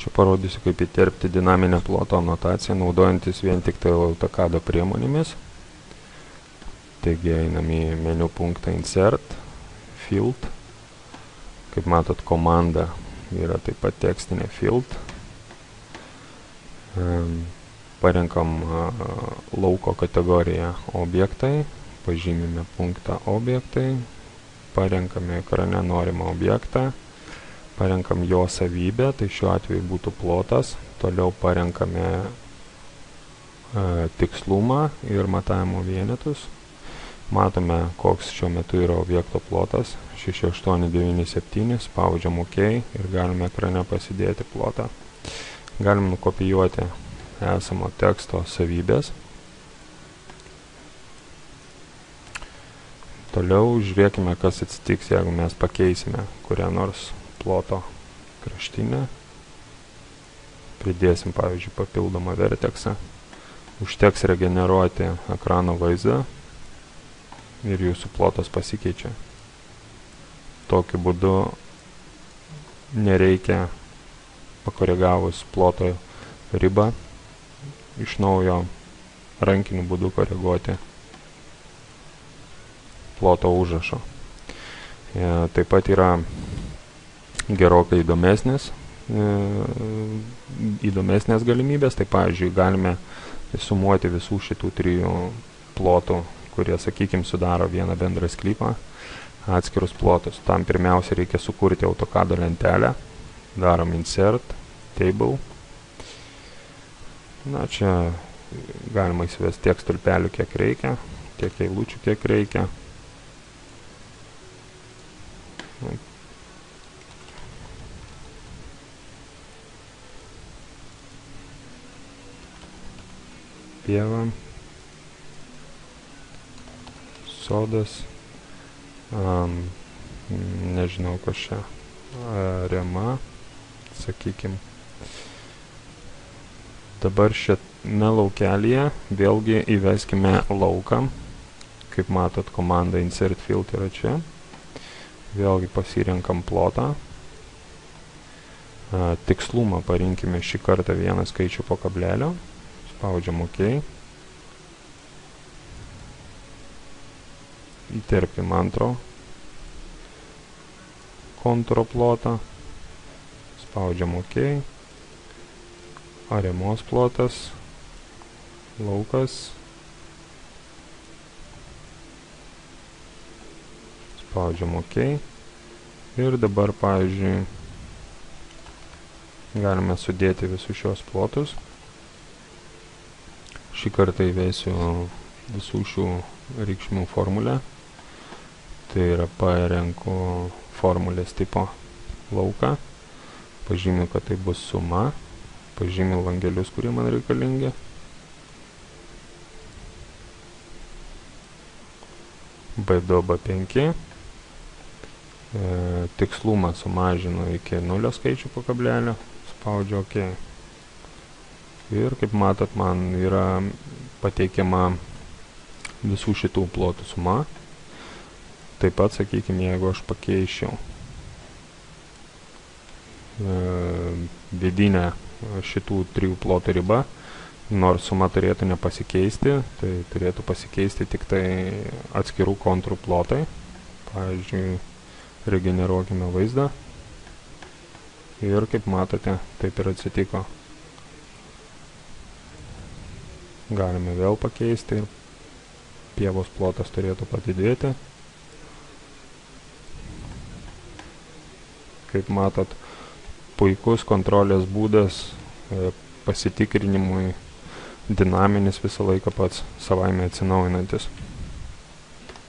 Čia parodysiu, kaip įterpti dinaminę ploto anotaciją, naudojantis vien tik tai AutoCAD priemonėmis. Taigi einam į meniu punktą Insert, Field. Kaip matot, komanda yra taip pat tekstinė Field. Parenkam lauko kategoriją objektai, pažymime punktą objektai, parenkame ekrane norimą objektą, parenkam jo savybę, tai šiuo atveju būtų plotas, toliau parenkame tikslumą ir matavimo vienetus. Matome, koks šiuo metu yra objekto plotas, 6897, spaudžiam OK ir galime ekrane pasidėti plotą. Galim nukopijuoti esamo teksto savybės. Toliau žiūrėkime, kas atsitiks, jeigu mes pakeisime kurią nors ploto kraštinę. Pridėsim, pavyzdžiui, papildomą vertexą. Užteks regeneruoti ekrano vaizdą ir jūsų plotas pasikeičia. Tokiu būdu nereikia, pakoregavus ploto ribą, iš naujo rankiniu būdu koreguoti ploto užrašo. Taip pat yra gerokai įdomesnės galimybės. Tai pavyzdžiui, galime sumuoti visų šitų trijų plotų, kurie, sakykime, sudaro vieną bendrą sklypą, atskirus plotus. Tam pirmiausia reikia sukurti AutoCAD lentelę. Darom Insert, Table. Na, čia galima įsivesti tiek stulpelių, kiek reikia, tiek eilučių, kiek reikia. Pieva, sodas, nežinau, kas čia, rema, sakykim. Dabar šiame laukelyje vėlgi įveskime lauką. Kaip matot, komanda Insert Field yra čia. Vėlgi pasirenkam plotą. Tikslumą parinkime šį kartą vieną skaičių po kablelio. Spaudžiam OK. Įterpim antro kontūro plotą. Spaudžiam OK. Aremos plotas. Laukas. Spaudžiam OK. Ir dabar, pavyzdžiui, galime sudėti visus šios plotus. Šį kartą įvesiu visų šių reikšmių formulę. Tai yra parenku formulės tipo lauką. Pažymiu, kad tai bus suma. Pažymiu langelius, kurie man reikalingi. B2, B5. Tikslumą sumažinu iki 0 skaičių po kablelio. Spaudžiu OK. Ir kaip matot, man yra pateikiama visų šitų plotų suma. Taip pat, sakykime, jeigu aš pakeičiau vidinę šitų trijų plotų ribą, nors suma turėtų nepasikeisti, tai turėtų pasikeisti tik tai atskirų kontūrų plotai. Pavyzdžiui, regeneruokime vaizdą. Ir kaip matote, taip ir atsitiko. Galime vėl pakeisti ir pievos plotas turėtų padidėti. Kaip matot, puikus kontrolės būdas pasitikrinimui, dinaminis visą laiką pats savaime atsinaujinantis.